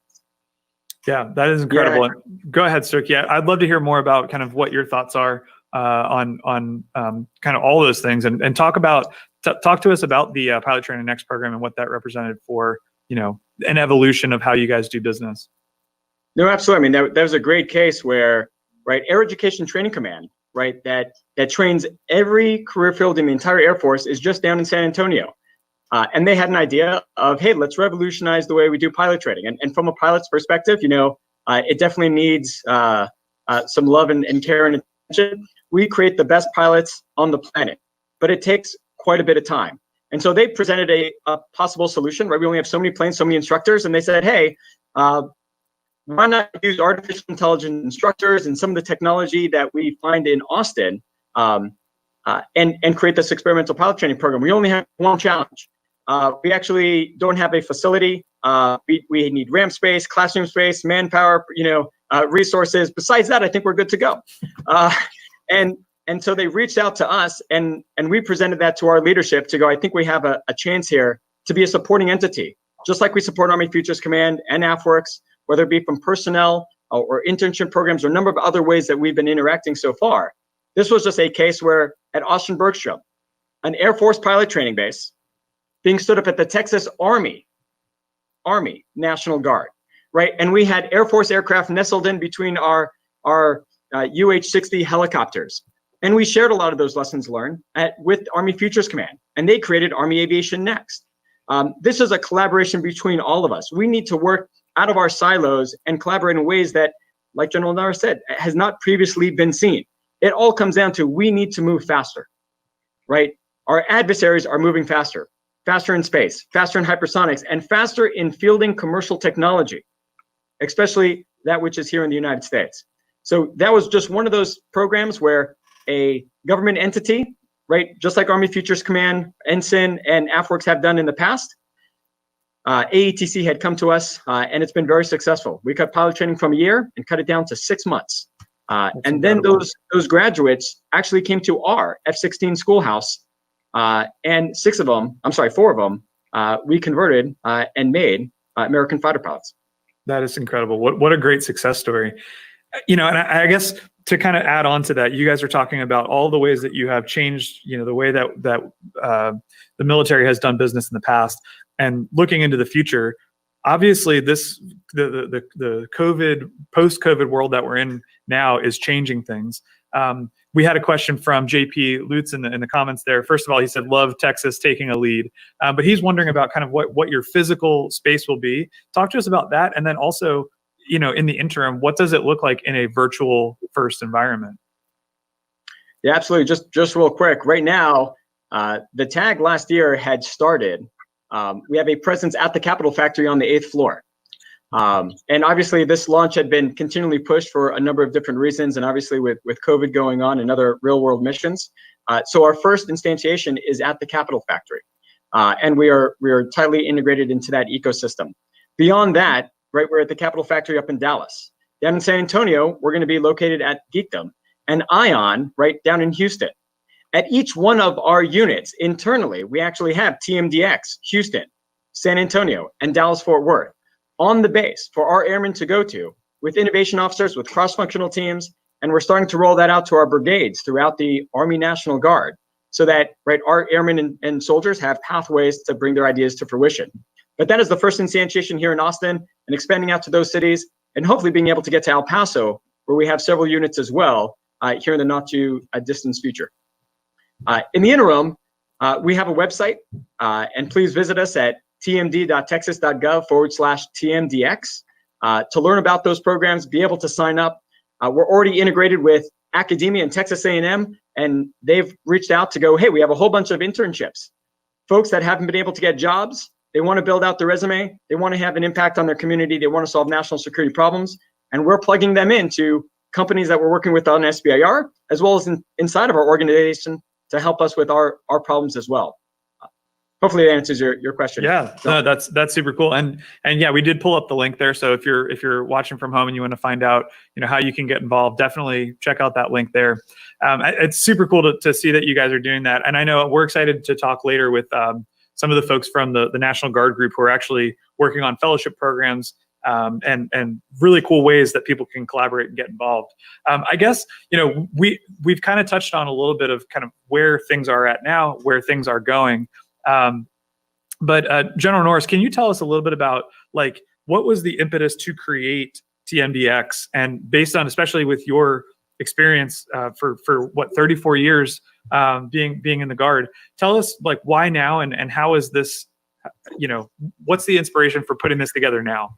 Yeah, that is incredible. Yeah. Go ahead, Sturk. Yeah, I'd love to hear more about kind of what your thoughts are on kind of all those things, and talk to us about the Pilot Training Next program and what that represented for an evolution of how you guys do business. No, absolutely. I mean, that was a great case where right, Air Education Training Command, right, that trains every career field in the entire Air Force is just down in San Antonio. And they had an idea of, hey, let's revolutionize the way we do pilot training. And from a pilot's perspective, it definitely needs some love and care and attention. We create the best pilots on the planet, but it takes quite a bit of time. And so they presented a possible solution, right? We only have so many planes, so many instructors, and they said, hey, why not use artificial intelligence instructors and some of the technology that we find in Austin and create this experimental pilot training program? We only have one challenge. We actually don't have a facility. We need ramp space, classroom space, manpower, resources. Besides that, I think we're good to go. And so they reached out to us, and we presented that to our leadership to go, I think we have a chance here to be a supporting entity, just like we support Army Futures Command and AFWERX, whether it be from personnel or internship programs or a number of other ways that we've been interacting so far. This was just a case where at Austin Bergstrom, an Air Force pilot training base being stood up at the Texas Army National Guard, right? And we had Air Force aircraft nestled in between our UH-60 helicopters. And we shared a lot of those lessons learned with Army Futures Command, and they created Army Aviation Next. This is a collaboration between all of us. We need to work out of our silos and collaborate in ways that, like General Norris said, has not previously been seen. It all comes down to we need to move faster, right? Our adversaries are moving faster in space, faster in hypersonics, and faster in fielding commercial technology, especially that which is here in the United States. So that was just one of those programs where a government entity, right, just like Army Futures Command, Ensign, and AFWERX have done in the past, AETC had come to us, and it's been very successful. We cut pilot training from a year and cut it down to 6 months. And then those graduates actually came to our F-16 schoolhouse, and 4 of them, we converted and made American fighter pilots. That is incredible. What a great success story. And I guess to kind of add on to that, you guys are talking about all the ways that you have changed, the way that the military has done business in the past, and looking into the future. Obviously, the COVID, post-COVID world that we're in now is changing things. We had a question from JP Lutz in the comments there. First of all, he said, love Texas taking a lead. But he's wondering about kind of what your physical space will be. Talk to us about that. And then also, in the interim, what does it look like in a virtual first environment? Yeah, absolutely. Just real quick. Right now, the tag last year had started. We have a presence at the Capitol factory on the 8th floor. And obviously this launch had been continually pushed for a number of different reasons, and obviously with COVID going on and other real world missions. So our first instantiation is at the Capitol factory. And we are tightly integrated into that ecosystem. Beyond that, right, we're at the Capitol factory up in Dallas. Down in San Antonio, we're going to be located at Geekdom, and Ion, right, down in Houston. At each one of our units internally, we actually have TMDX, Houston, San Antonio, and Dallas-Fort Worth on the base for our airmen to go to with innovation officers, with cross-functional teams, and we're starting to roll that out to our brigades throughout the Army National Guard so that, right, our airmen and soldiers have pathways to bring their ideas to fruition. But that is the first instantiation here in Austin, and expanding out to those cities, and hopefully being able to get to El Paso, where we have several units as well here in the not too distant future. In the interim, we have a website, and please visit us at tmd.texas.gov/TMDX to learn about those programs, be able to sign up. We're already integrated with academia and Texas A&M, and they've reached out to go, hey, we have a whole bunch of internships. Folks that haven't been able to get jobs, they want to build out their resume, they want to have an impact on their community, they want to solve national security problems, and we're plugging them into companies that we're working with on SBIR, as well as inside of our organization to help us with our problems as well. Hopefully that answers your question. Yeah, no, that's super cool. And yeah, we did pull up the link there. So if you're watching from home and you want to find out, how you can get involved, definitely check out that link there. It's super cool to see that you guys are doing that. And I know we're excited to talk later with some of the folks from the National Guard group who are actually working on fellowship programs and really cool ways that people can collaborate and get involved. I guess, we've kind of touched on a little bit of kind of where things are at now, where things are going. But General Norris, can you tell us a little bit about what was the impetus to create TMDX, and based on, especially with your experience for what 34 years being in the Guard. Tell us like why now and how is this, what's the inspiration for putting this together now?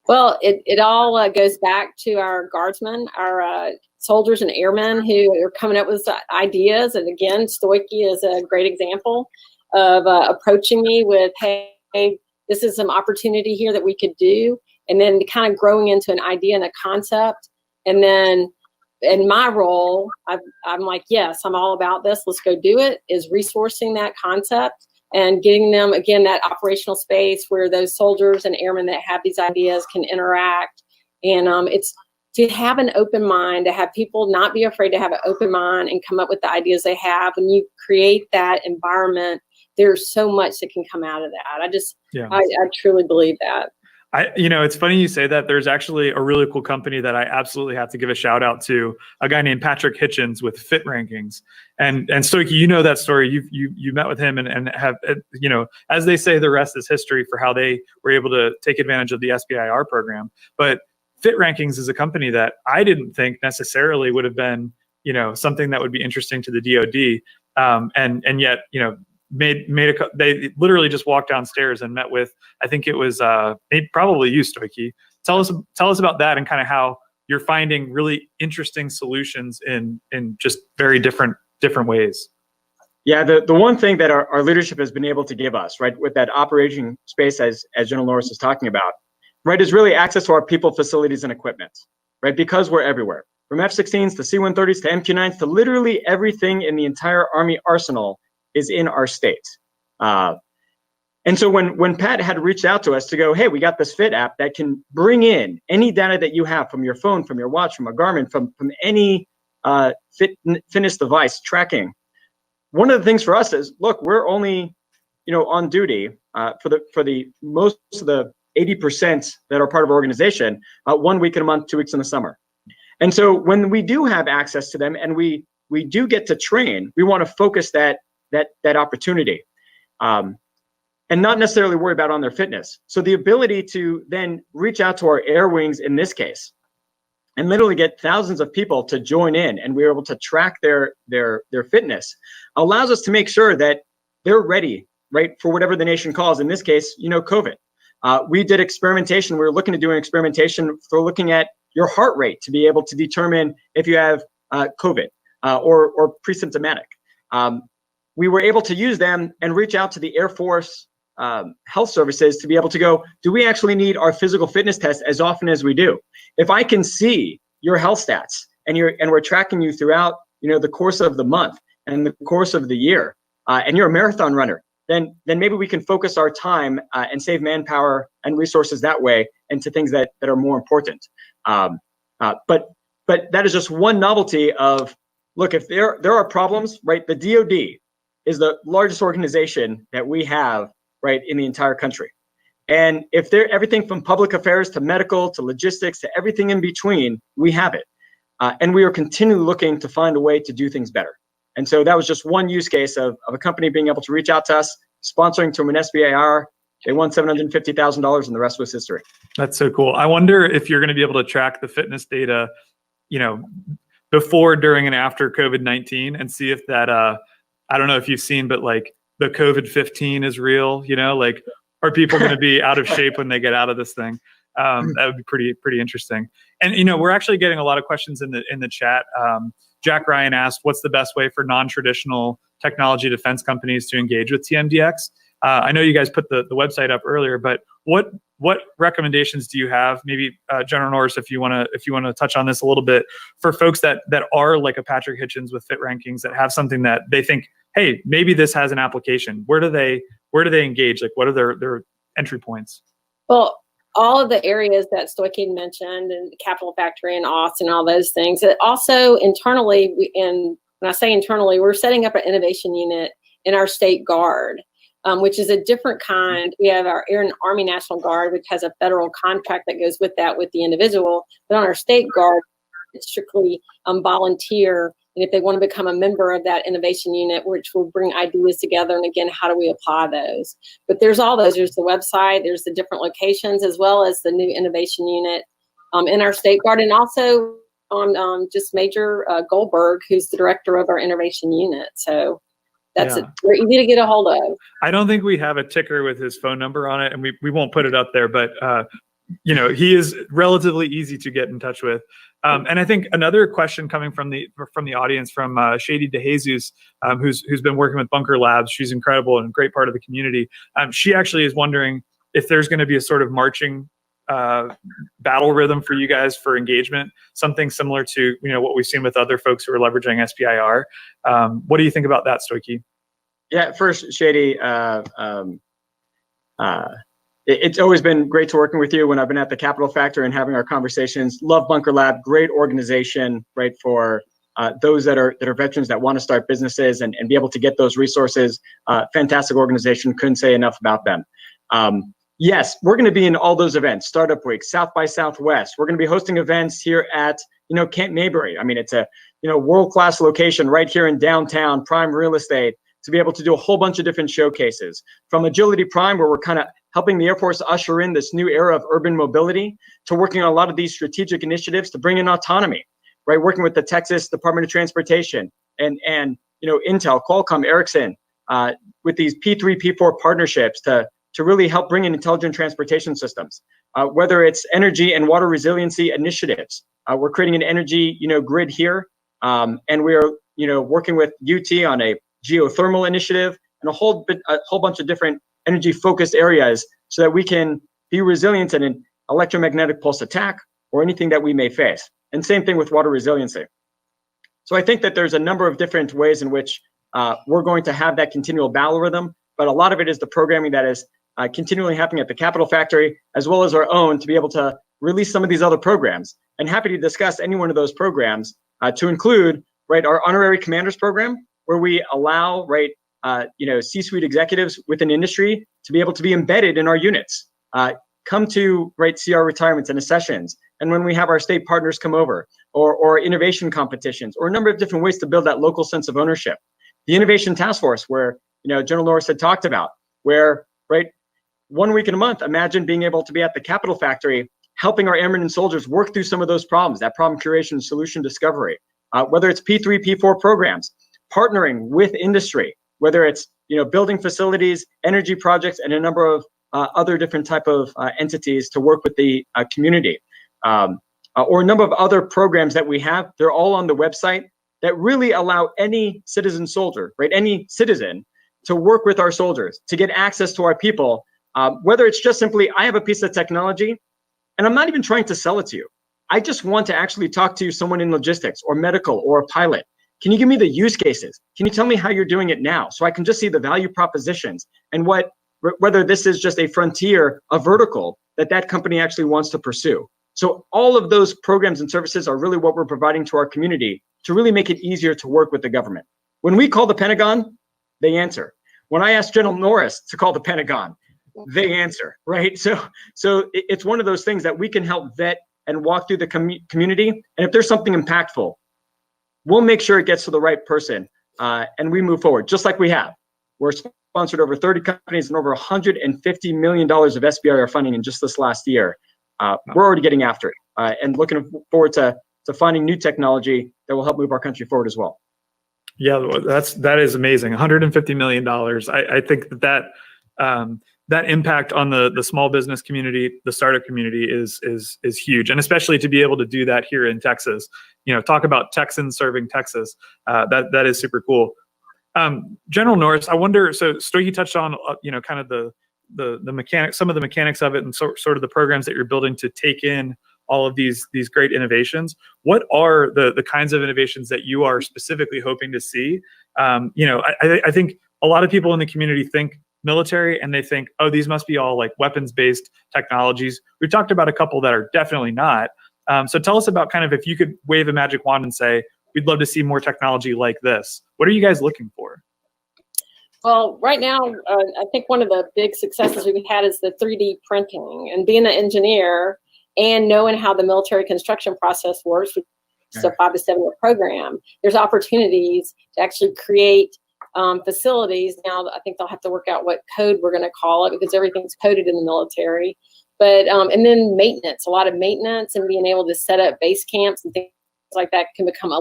Well, it all goes back to our guardsmen, our soldiers and airmen who are coming up with ideas. And again, Stoicky is a great example of approaching me with, hey, this is some opportunity here that we could do. And then kind of growing into an idea and a concept. And then in my role, I'm like, yes, I'm all about this. Let's go do it, is resourcing that concept and getting them, again, that operational space where those soldiers and airmen that have these ideas can interact. And it's to have an open mind, to have people not be afraid to have an open mind and come up with the ideas they have. When you create that environment, there's so much that can come out of that. I truly believe that. It's funny you say that. There's actually a really cool company that I absolutely have to give a shout out to, a guy named Patrick Hitchens with Fit Rankings. And Stoicky, you know that story. You met with him and have, as they say, the rest is history for how they were able to take advantage of the SBIR program. But Fit Rankings is a company that I didn't think necessarily would have been, something that would be interesting to the DoD. And yet, they literally just walked downstairs and met with, I think it was probably you, Stoicky. Tell us about that and kind of how you're finding really interesting solutions in just very different ways. Yeah, the one thing that our leadership has been able to give us, right, with that operating space as General Norris is talking about, right, is really access to our people, facilities, and equipment, right? Because we're everywhere, from F-16s to C-130s to MQ-9s to literally everything in the entire Army arsenal is in our state. And so when Pat had reached out to us to go, hey, we got this Fit app that can bring in any data that you have from your phone, from your watch, from a Garmin, from any fitness device tracking. One of the things for us is, look, we're only, on duty for the most of the 80% that are part of our organization, 1 week in a month, 2 weeks in the summer. And so when we do have access to them and we do get to train, we want to focus that opportunity and not necessarily worry about on their fitness. So the ability to then reach out to our air wings in this case and literally get thousands of people to join in, and we're able to track their fitness, allows us to make sure that they're ready, right, for whatever the nation calls, in this case, COVID. We did experimentation. We were looking to do an experimentation for looking at your heart rate to be able to determine if you have COVID or pre-symptomatic. We were able to use them and reach out to the Air Force health services to be able to go, do we actually need our physical fitness test as often as we do? If I can see your health stats and we're tracking you throughout, the course of the month and the course of the year, and you're a marathon runner, then maybe we can focus our time and save manpower and resources that way into things that are more important. But that is just one novelty of, look, if there are problems, right? The DoD is the largest organization that we have, right, in the entire country. And if everything from public affairs to medical to logistics to everything in between, we have it. And we are continually looking to find a way to do things better. And so that was just one use case of a company being able to reach out to us, sponsoring to an SBIR. They won $750,000 and the rest was history. That's so cool. I wonder if you're going to be able to track the fitness data, before, during, and after COVID-19 and see if that, I don't know if you've seen, but like the COVID-15 is real, are people going to be out of shape when they get out of this thing? That would be pretty interesting. And, we're actually getting a lot of questions in the chat. Jack Ryan asked, what's the best way for non-traditional technology defense companies to engage with TMDX? I know you guys put the website up earlier, but what recommendations do you have? Maybe General Norris, if you want to touch on this a little bit, for folks that are like a Patrick Hitchens with Fit Rankings that have something that they think, hey, maybe this has an application. Where do they engage? Like, what are their entry points? Well, all of the areas that Stoicky mentioned, and Capital Factory and Austin, all those things. Also internally, when I say internally, we're setting up an innovation unit in our state guard, which is a different kind. We have our Air and Army National Guard, which has a federal contract that goes with that with the individual. But on our state guard, it's strictly volunteer. And if they want to become a member of that innovation unit, which will bring ideas together, and again, how do we apply those? But there's all those. There's the website, there's the different locations, as well as the new innovation unit in our state guard. And also, on just Major Goldberg, who's the director of our innovation unit. So that's we're easy to get a hold of. I don't think we have a ticker with his phone number on it, and we won't put it up there, but he is relatively easy to get in touch with. And I think another question coming from the audience from Shady DeJesus, who's been working with Bunker Labs. She's incredible and a great part of the community. She actually is wondering if there's going to be a sort of marching battle rhythm for you guys for engagement, something similar to what we've seen with other folks who are leveraging SBIR. What do you think about that, Stoichi? Yeah, first, Shady, it's always been great to working with you when I've been at the Capital Factory and having our conversations. Love Bunker Lab, great organization, right, for those that are veterans that want to start businesses and be able to get those resources. Fantastic organization, couldn't say enough about them. Yes, we're going to be in all those events, Startup Week, South by Southwest. We're going to be hosting events here at Camp Maybury. I mean, it's a world-class location right here in downtown, prime real estate, to be able to do a whole bunch of different showcases. From Agility Prime, where we're kind of helping the Air Force usher in this new era of urban mobility, to working on a lot of these strategic initiatives to bring in autonomy, right? Working with the Texas Department of Transportation and Intel, Qualcomm, Ericsson, with these P3, P4 partnerships to really help bring in intelligent transportation systems. Whether it's energy and water resiliency initiatives, we're creating an energy grid here, and we're working with UT on a geothermal initiative and a whole bunch of different energy focused areas so that we can be resilient in an electromagnetic pulse attack or anything that we may face. And same thing with water resiliency. So I think that there's a number of different ways in which we're going to have that continual battle rhythm, but a lot of it is the programming that is continually happening at the Capital Factory, as well as our own, to be able to release some of these other programs. And happy to discuss any one of those programs, to include our honorary commanders program, where we allow C-suite executives within industry to be able to be embedded in our units, come to CR retirements and sessions, and when we have our state partners come over, or innovation competitions, or a number of different ways to build that local sense of ownership. The Innovation Task Force, where General Norris had talked about, where 1 week in a month, imagine being able to be at the Capital Factory, helping our airmen and soldiers work through some of those problems, that problem curation and solution discovery, whether it's P3, P4 programs, partnering with industry, whether it's building facilities, energy projects, and a number of other different type of entities to work with the community, or a number of other programs that we have. They're all on the website that really allow any citizen soldier, any citizen, to work with our soldiers, to get access to our people, whether it's just simply, I have a piece of technology and I'm not even trying to sell it to you. I just want to actually talk to someone in logistics or medical or a pilot. Can you give me the use cases? Can you tell me how you're doing it now, so I can just see the value propositions and whether this is just a frontier, a vertical that company actually wants to pursue. So all of those programs and services are really what we're providing to our community to really make it easier to work with the government. When we call the Pentagon, they answer. When I ask General Norris to call the Pentagon, they answer, right? So it's one of those things that we can help vet and walk through the community. And if there's something impactful, we'll make sure it gets to the right person, and we move forward, just like we have. We're sponsored over 30 companies and over $150 million of SBIR funding in just this last year. We're already getting after it, and looking forward to finding new technology that will help move our country forward as well. Yeah, that is amazing. $150 million. I think that impact on the small business community, the startup community is huge, and especially to be able to do that here in Texas. Talk about Texans serving Texas. That is super cool. General Norris, I wonder. So Stoichi touched on kind of the mechanics, some of the mechanics of it, and sort of the programs that you're building to take in all of these great innovations. What are the kinds of innovations that you are specifically hoping to see? I think a lot of people in the community think military, and they think, oh, these must be all like weapons-based technologies. We've talked about a couple that are definitely not. So tell us about kind of, if you could wave a magic wand and say, we'd love to see more technology like this. What are you guys looking for? Well, right now, I think one of the big successes we've had is the 3D printing, and being an engineer and knowing how the military construction process works, which is a 5 to 7 year program. There's opportunities to actually create facilities. Now, I think they'll have to work out what code we're going to call it, because everything's coded in the military. But and then maintenance, a lot of maintenance, and being able to set up base camps and things like that can become a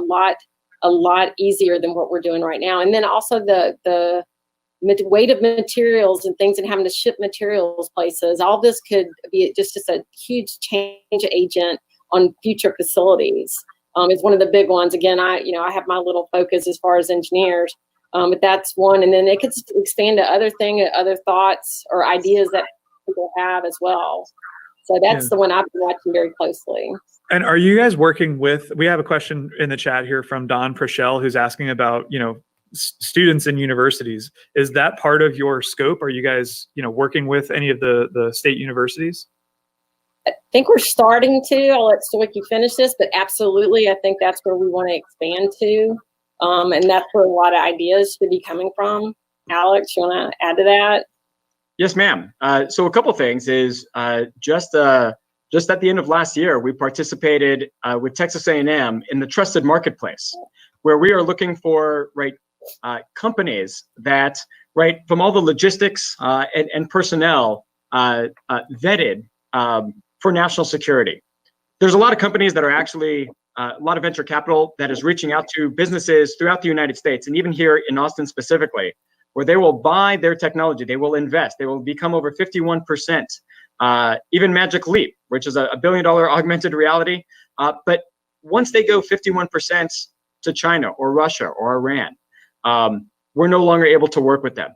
lot easier than what we're doing right now. And then also the weight of materials and things and having to ship materials places, all this could be just a huge change agent on future facilities. Is one of the big ones. Again, I have my little focus as far as engineers, but that's one. And then it could expand to other thoughts or ideas that people have as well. So that's the one I've been watching very closely. And are you guys working with, we have a question in the chat here from Don Prichelle, who's asking about, students in universities. Is that part of your scope? Are you guys, working with any of the state universities? I think we're starting to. I'll let Stoicky finish this, but absolutely, I think that's where we want to expand to. And that's where a lot of ideas should be coming from. Alex, you want to add to that? Yes, ma'am. So a couple things is just at the end of last year, we participated with Texas A&M in the Trusted Marketplace, where we are looking for companies that from all the logistics and personnel vetted for national security. There's a lot of companies that are actually a lot of venture capital that is reaching out to businesses throughout the United States and even here in Austin specifically, where they will buy their technology, they will invest, they will become over 51%. Even Magic Leap, which is a $1 billion augmented reality. But once they go 51% to China or Russia or Iran, we're no longer able to work with them.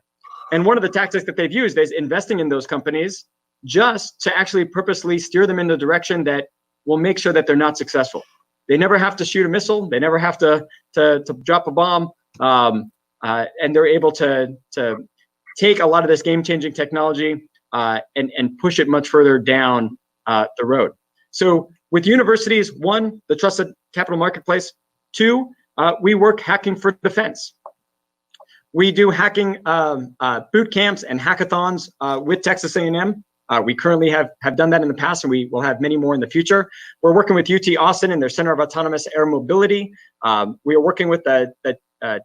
And one of the tactics that they've used is investing in those companies just to actually purposely steer them in the direction that will make sure that they're not successful. They never have to shoot a missile. They never have to drop a bomb. And they're able to take a lot of this game-changing technology and push it much further down the road. So with universities, one, the Trusted Capital Marketplace. Two, we work hacking for defense. We do hacking boot camps and hackathons with Texas A&M. We currently have done that in the past, and we will have many more in the future. We're working with UT Austin and their Center of Autonomous Air Mobility. We are working with the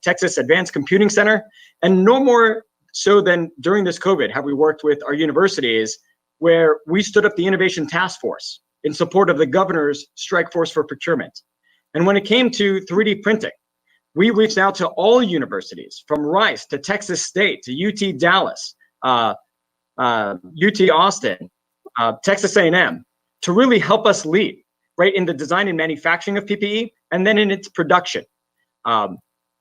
Texas Advanced Computing Center. And no more so than during this COVID have we worked with our universities, where we stood up the Innovation Task Force in support of the governor's strike force for procurement. And when it came to 3D printing, we reached out to all universities, from Rice to Texas State to UT Dallas, UT Austin, Texas A&M, to really help us lead in the design and manufacturing of PPE, and then in its production.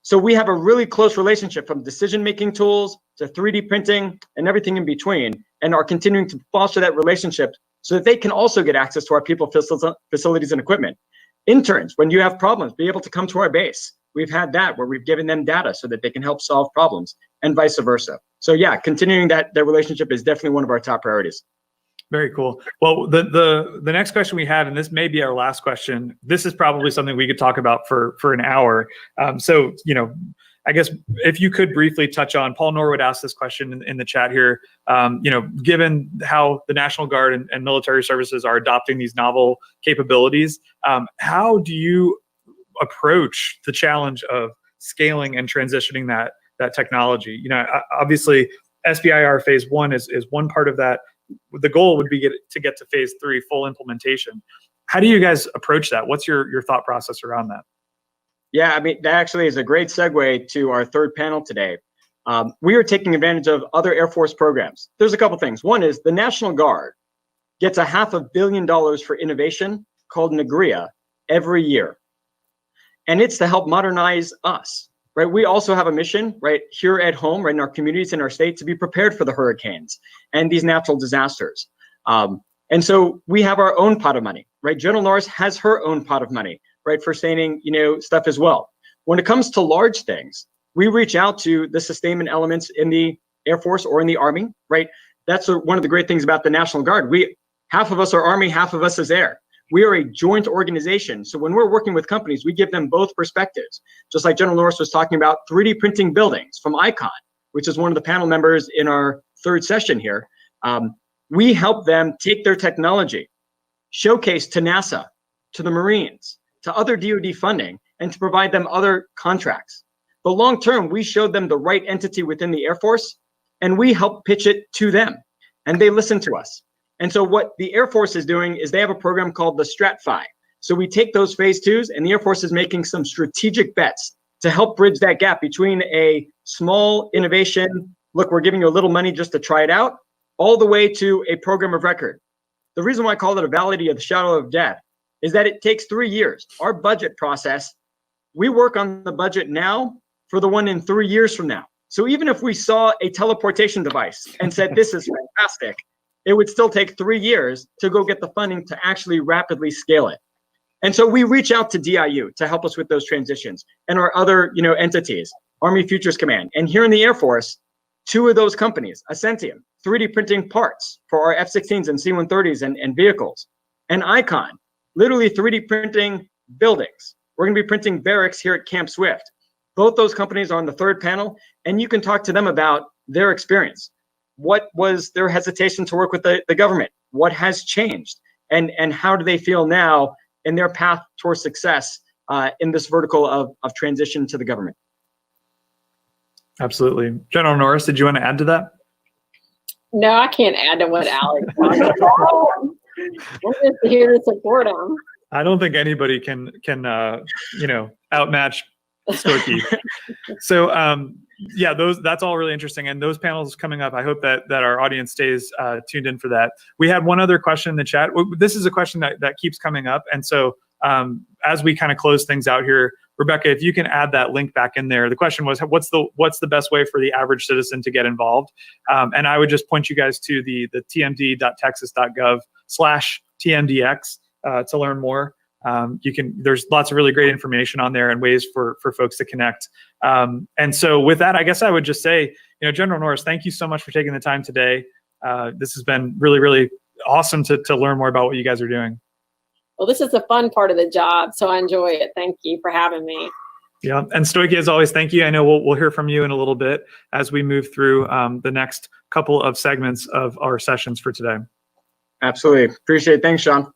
So we have a really close relationship, from decision-making tools to 3D printing and everything in between, and are continuing to foster that relationship so that they can also get access to our people, facilities, and equipment. Interns, when you have problems, be able to come to our base. We've had that where we've given them data so that they can help solve problems, and vice versa. So yeah, continuing that relationship is definitely one of our top priorities. Very cool. Well, the next question we have, and this may be our last question, this is probably something we could talk about for an hour. So, I guess if you could briefly touch on, Paul Norwood asked this question in the chat here, given how the National Guard and military services are adopting these novel capabilities, how do you approach the challenge of scaling and transitioning that technology? Obviously SBIR phase 1 is one part of that. The goal would be to get to phase 3, full implementation. How do you guys approach that? What's your thought process around that? Yeah, I mean, that actually is a great segue to our third panel today. We are taking advantage of other Air Force programs. There's a couple things. One is the National Guard gets $500 million for innovation called NAGRIA every year. And it's to help modernize us, right? We also have a mission, right, here at home, right, in our communities, in our state, to be prepared for the hurricanes and these natural disasters. And so we have our own pot of money, right? General Norris has her own pot of money, right, for sustaining, stuff as well. When it comes to large things, we reach out to the sustainment elements in the Air Force or in the Army, right? That's one of the great things about the National Guard. Half of us are Army, half of us is Air. We are a joint organization. So when we're working with companies, we give them both perspectives. Just like General Norris was talking about 3D printing buildings from ICON, which is one of the panel members in our third session here. We help them take their technology, showcase to NASA, to the Marines, to other DoD funding, and to provide them other contracts. But long term, we showed them the right entity within the Air Force, and we help pitch it to them, and they listen to us. And so what the Air Force is doing is they have a program called the StratFi, So we take those phase twos, and the Air Force is making some strategic bets to help bridge that gap between a small innovation, look, we're giving you a little money just to try it out, all the way to a program of record. The reason why I call it a valley of the shadow of death is that it takes 3 years. Our budget process, we work on the budget now for the one in 3 years from now. So even if we saw a teleportation device and said, this is fantastic, it would still take 3 years to go get the funding to actually rapidly scale it. And so we reach out to DIU to help us with those transitions and our other, entities, Army Futures Command. And here in the Air Force, 2 of those companies, Ascentium, 3D printing parts for our F-16s and C-130s and vehicles, and Icon, literally 3D printing buildings. We're going to be printing barracks here at Camp Swift. Both those companies are on the third panel, and you can talk to them about their experience. What was their hesitation to work with the government? What has changed? And how do they feel now in their path towards success in this vertical of transition to the government? Absolutely. General Norris, did you want to add to that? No, I can't add to what Alex talked about. I'm just here to support him. I don't think anybody can outmatch Stoichi. So yeah, that's all really interesting. And those panels coming up, I hope that our audience stays tuned in for that. We had one other question in the chat. This is a question that keeps coming up. And so as we kind of close things out here, Rebecca, if you can add that link back in there. The question was, what's the best way for the average citizen to get involved? And I would just point you guys to the tmd.texas.gov/TMDX to learn more. There's lots of really great information on there and ways for folks to connect. And so with that, I guess I would just say, General Norris, thank you so much for taking the time today. This has been really, really awesome to learn more about what you guys are doing. Well, this is the fun part of the job, so I enjoy it. Thank you for having me. Yeah, and Stoichi, as always, thank you. I know we'll hear from you in a little bit as we move through the next couple of segments of our sessions for today. Absolutely. Appreciate it. Thanks, Sean.